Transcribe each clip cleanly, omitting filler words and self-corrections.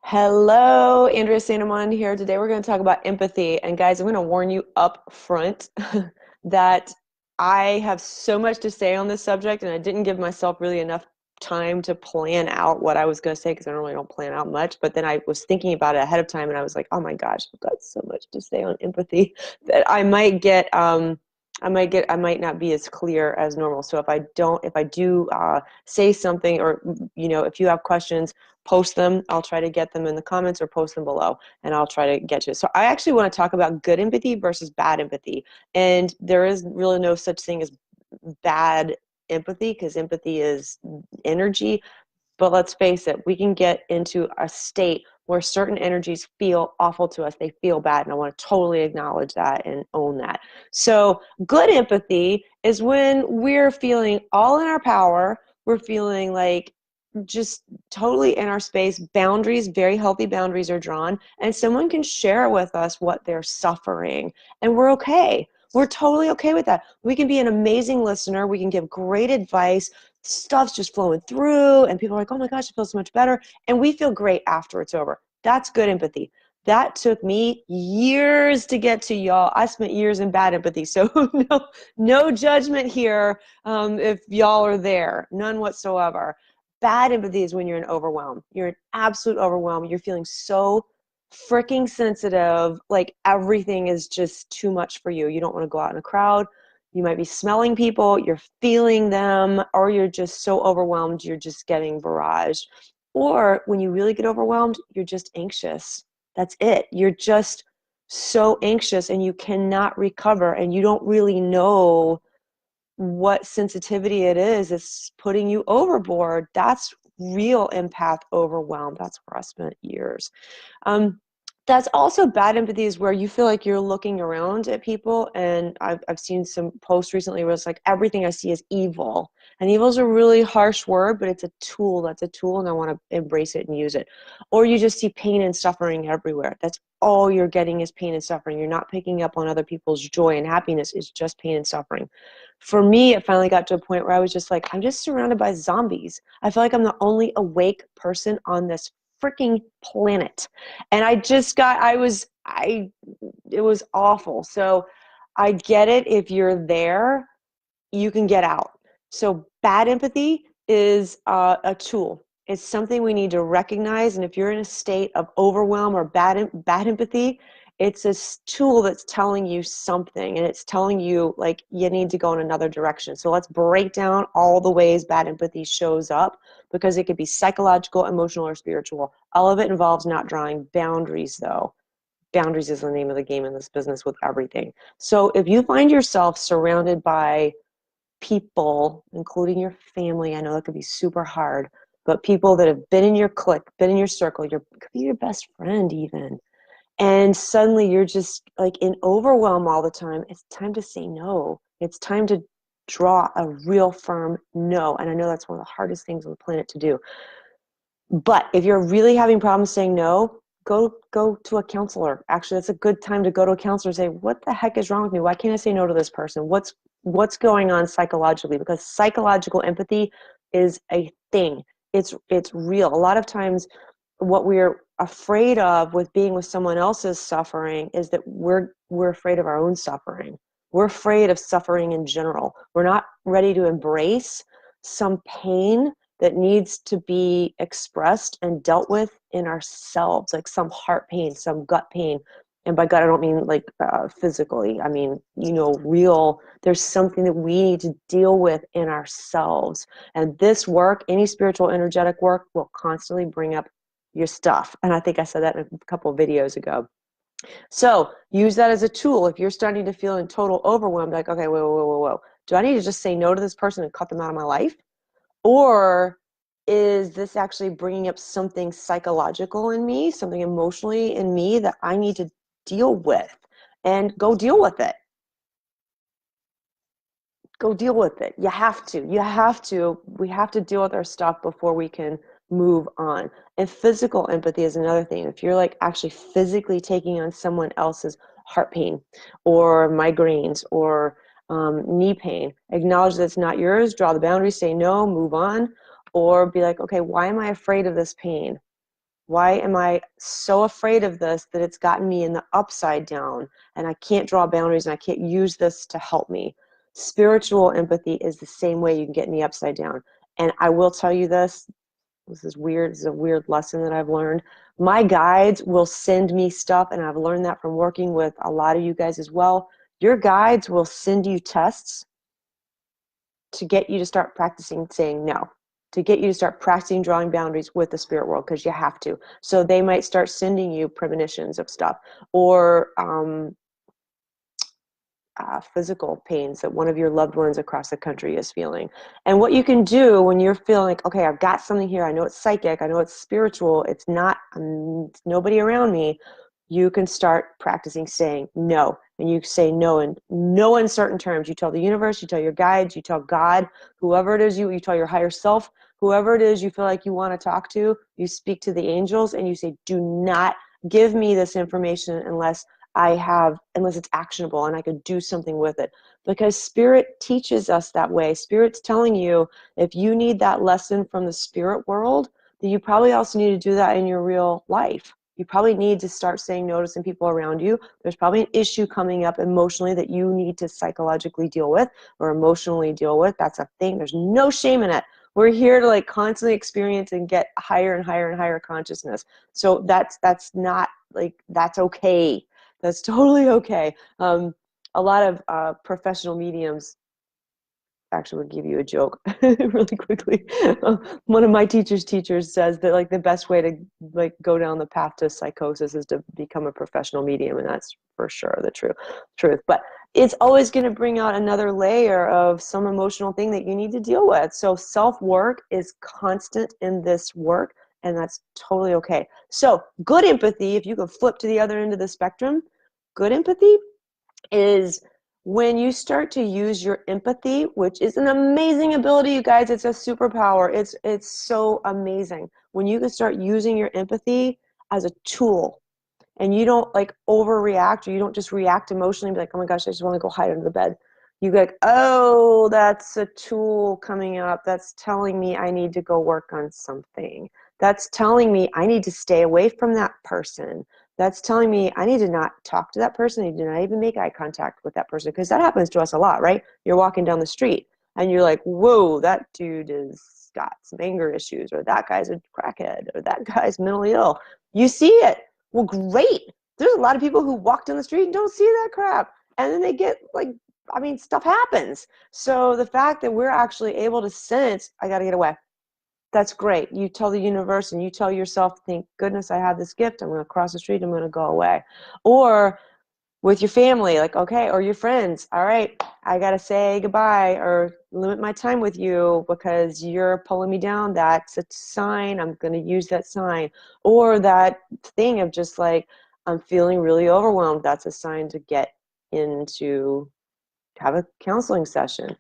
Hello, Andrea Santamon here. Today we're going to talk about empathy. And guys, I'm going to warn you up front that I have so much to say on this subject, and I didn't give myself really enough time to plan out what I was going to say because I normally don't plan out much. But then I was thinking about it ahead of time, and I was like, oh my gosh, I've got so much to say on empathy that I might not be as clear as normal. So if I do say something, or if you have questions, post them. I'll try to get them in the comments or post them below, and I'll try to get to it. So I actually want to talk about good empathy versus bad empathy. And there is really no such thing as bad empathy, because empathy is energy. But let's face it, we can get into a state where certain energies feel awful to us. They feel bad. And I want to totally acknowledge that and own that. So good empathy is when we're feeling all in our power. We're feeling like just totally in our space. Boundaries, very healthy boundaries are drawn, and someone can share with us what they're suffering, and we're okay. We're totally okay with that. We can be an amazing listener. We can give great advice. Stuff's just flowing through, and people are like, oh my gosh, it feels so much better. And we feel great after it's over. That's good empathy. That took me years to get to, y'all. I spent years in bad empathy. So no judgment here if y'all are there. None whatsoever. Bad empathy is when you're in overwhelm. You're in absolute overwhelm. You're feeling so freaking sensitive, like everything is just too much for you. You don't want to go out in a crowd. You might be smelling people, you're feeling them, or you're just so overwhelmed, you're just getting barraged. Or when you really get overwhelmed, you're just anxious. That's it. You're just so anxious and you cannot recover, and you don't really know what sensitivity it is that's putting you overboard. That's real empath overwhelm. That's where I spent years. Um, that's also bad empathy, is where you feel like you're looking around at people, and I've seen some posts recently where it's like everything I see is evil. And evil is a really harsh word, but it's a tool. That's a tool, and I want to embrace it and use it. Or you just see pain and suffering everywhere. That's all you're getting is pain and suffering. You're not picking up on other people's joy and happiness. It's just pain and suffering. For me, it finally got to a point where I was just like, I'm just surrounded by zombies. I feel like I'm the only awake person on this freaking planet. And it was awful. So I get it. If you're there, you can get out. So bad empathy is a tool. It's something we need to recognize. And if you're in a state of overwhelm or bad empathy, it's a tool that's telling you something, and it's telling you like you need to go in another direction. So let's break down all the ways bad empathy shows up, because it could be psychological, emotional, or spiritual. All of it involves not drawing boundaries, though. Boundaries is the name of the game in this business with everything. So if you find yourself surrounded by people, including your family, I know that could be super hard, but people that have been in your clique, been in your circle, could be your best friend even, and suddenly you're just like in overwhelm all the time, it's time to say no. It's time to draw a real firm no. And I know that's one of the hardest things on the planet to do. But if you're really having problems saying no, go to a counselor. Actually, that's a good time to go to a counselor and say, what the heck is wrong with me? Why can't I say no to this person? What's going on psychologically? Because psychological empathy is a thing. It's real. A lot of times what we're afraid of with being with someone else's suffering is that we're afraid of our own suffering. We're afraid of suffering in general. We're not ready to embrace some pain that needs to be expressed and dealt with in ourselves, like some heart pain, some gut pain. And by gut, I don't mean like physically. I mean, real, there's something that we need to deal with in ourselves. And this work, any spiritual energetic work, will constantly bring up your stuff. And I think I said that in a couple of videos ago. So use that as a tool. If you're starting to feel in total overwhelm, like, okay, whoa. Do I need to just say no to this person and cut them out of my life? Or is this actually bringing up something psychological in me, something emotionally in me that I need to deal with? And go deal with it. Go deal with it. You have to. We have to deal with our stuff before we can move on. And physical empathy is another thing. If you're like actually physically taking on someone else's heart pain or migraines or knee pain, acknowledge that it's not yours, draw the boundary, say no, move on, or be like, okay, why am I afraid of this pain? Why am I so afraid of this that it's gotten me in the upside down and I can't draw boundaries and I can't use this to help me? Spiritual empathy is the same way you can get in the upside down. And I will tell you this is weird. This is a weird lesson that I've learned. My guides will send me stuff, and I've learned that from working with a lot of you guys as well. Your guides will send you tests to get you to start practicing saying no, to get you to start practicing drawing boundaries with the spirit world, because you have to. So they might start sending you premonitions of stuff, or physical pains that one of your loved ones across the country is feeling. And what you can do when you're feeling like, okay, I've got something here, I know it's psychic, I know it's spiritual, it's not, it's nobody around me, you can start practicing saying no. And you say no in no uncertain terms. You tell the universe, you tell your guides, you tell God, whoever it is, you tell your higher self, whoever it is you feel like you want to talk to, you speak to the angels and you say, do not give me this information unless it's actionable and I could do something with it. Because spirit teaches us that way. Spirit's telling you, if you need that lesson from the spirit world, then you probably also need to do that in your real life. You probably need to start saying no to some people around you. There's probably an issue coming up emotionally that you need to psychologically deal with or emotionally deal with. That's a thing. There's no shame in it. We're here to like constantly experience and get higher and higher and higher consciousness. So that's not like, that's okay. That's totally okay. A lot of professional mediums actually would give you a joke really quickly. One of my teachers says that like the best way to like go down the path to psychosis is to become a professional medium, and that's for sure the truth. But it's always going to bring out another layer of some emotional thing that you need to deal with. So self-work is constant in this work, and that's totally okay. So good empathy, if you could flip to the other end of the spectrum, good empathy is when you start to use your empathy, which is an amazing ability, you guys. It's a superpower. It's so amazing when you can start using your empathy as a tool, and you don't like overreact, or you don't just react emotionally and be like, oh my gosh, I just want to go hide under the bed. You go like, oh, that's a tool coming up that's telling me I need to go work on something. That's telling me I need to stay away from that person. That's telling me I need to not talk to that person. I need to not even make eye contact with that person, because that happens to us a lot, right? You're walking down the street and you're like, whoa, that dude is got some anger issues, or that guy's a crackhead, or that guy's mentally ill. You see it. Well, great. There's a lot of people who walk down the street and don't see that crap. And then they get like, I mean, stuff happens. So the fact that we're actually able to sense, I got to get away. That's great. You tell the universe and you tell yourself, thank goodness I have this gift. I'm going to cross the street. I'm going to go away. Or with your family, like, okay, or your friends, all right, I got to say goodbye or limit my time with you because you're pulling me down. That's a sign. I'm going to use that sign. Or that thing of just like, I'm feeling really overwhelmed. That's a sign to get into have a counseling session.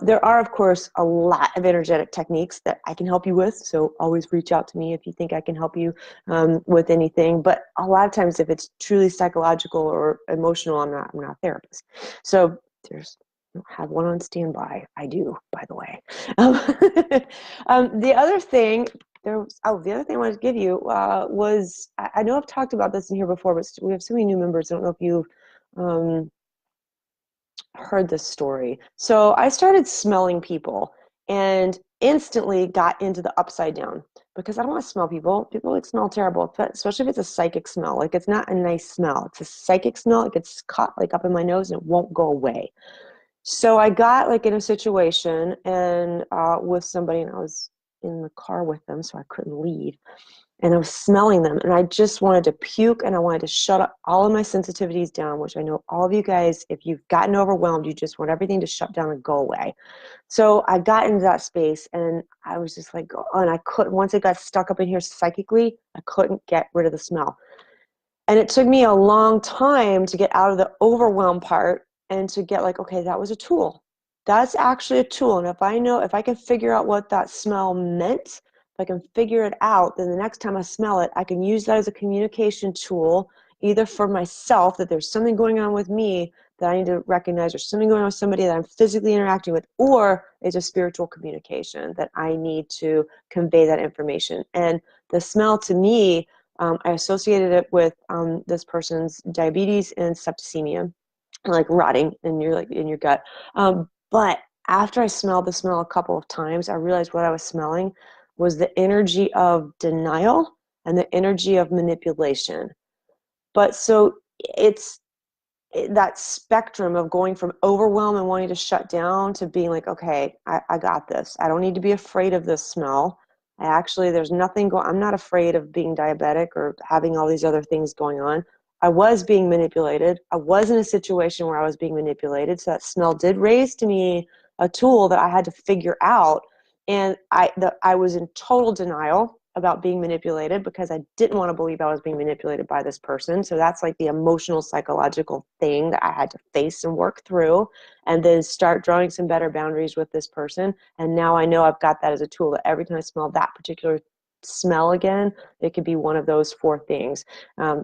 There are, of course, a lot of energetic techniques that I can help you with, so always reach out to me if you think I can help you with anything. But a lot of times, if it's truly psychological or emotional, I'm not a therapist. So there's I don't have one on standby. I do, by the way. The other thing the other thing I wanted to give you was, I know I've talked about this in here before, but we have so many new members. I don't know if you've heard this story. So I started smelling people and instantly got into the upside down, because I don't want to smell people. People like smell terrible, especially if it's a psychic smell. Like it's not a nice smell. It's a psychic smell. It gets caught like up in my nose and it won't go away. So I got like in a situation and with somebody, and I was in the car with them, so I couldn't leave. And I was smelling them, and I just wanted to puke, and I wanted to shut up all of my sensitivities down, which I know all of you guys, if you've gotten overwhelmed, you just want everything to shut down and go away. So I got into that space, and I was just like, oh, and I couldn't, once it got stuck up in here psychically, I couldn't get rid of the smell. And it took me a long time to get out of the overwhelm part and to get like, okay, that was a tool. That's actually a tool. And if I can figure out what that smell meant, if I can figure it out, then the next time I smell it, I can use that as a communication tool, either for myself, that there's something going on with me that I need to recognize, or something going on with somebody that I'm physically interacting with, or it's a spiritual communication that I need to convey that information. And the smell to me, I associated it with this person's diabetes and septicemia, like rotting in your like in your gut. But after I smelled the smell a couple of times, I realized what I was smelling was the energy of denial and the energy of manipulation. But so it's that spectrum of going from overwhelm and wanting to shut down to being like, okay, I got this. I don't need to be afraid of this smell. I actually, there's nothing going, I'm not afraid of being diabetic or having all these other things going on. I was being manipulated. I was in a situation where I was being manipulated. So that smell did raise to me a tool that I had to figure out. And I was in total denial about being manipulated because I didn't want to believe I was being manipulated by this person. So that's like the emotional, psychological thing that I had to face and work through, and then start drawing some better boundaries with this person. And now I know I've got that as a tool that every time I smell that particular smell again, it could be one of those four things.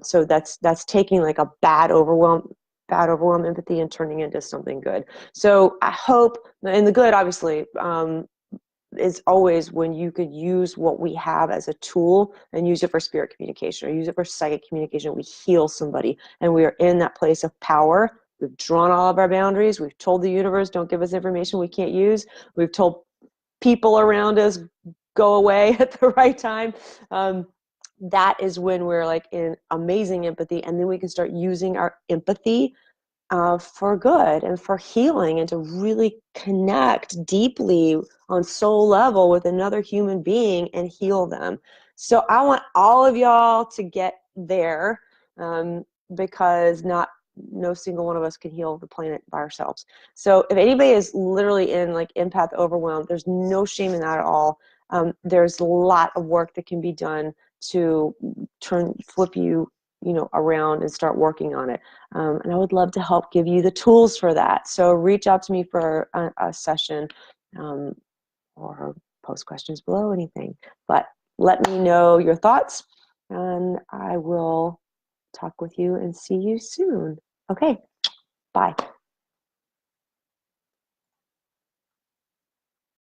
So that's taking like a bad overwhelm empathy and turning it into something good. So I hope, and the good obviously, is always when you could use what we have as a tool and use it for spirit communication or use it for psychic communication. We heal somebody and we are in that place of power. We've drawn all of our boundaries. We've told the universe, don't give us information we can't use. We've told people around us, go away at the right time. That is when we're like in amazing empathy, and then we can start using our empathy for good and for healing and to really connect deeply on soul level with another human being and heal them. So I want all of y'all to get there, because no single one of us can heal the planet by ourselves. So if anybody is literally in like empath overwhelm, there's no shame in that at all. There's a lot of work that can be done to flip you, around and start working on it. And I would love to help give you the tools for that. So reach out to me for a session, or post questions below, anything. But let me know your thoughts, and I will talk with you and see you soon. Okay, bye.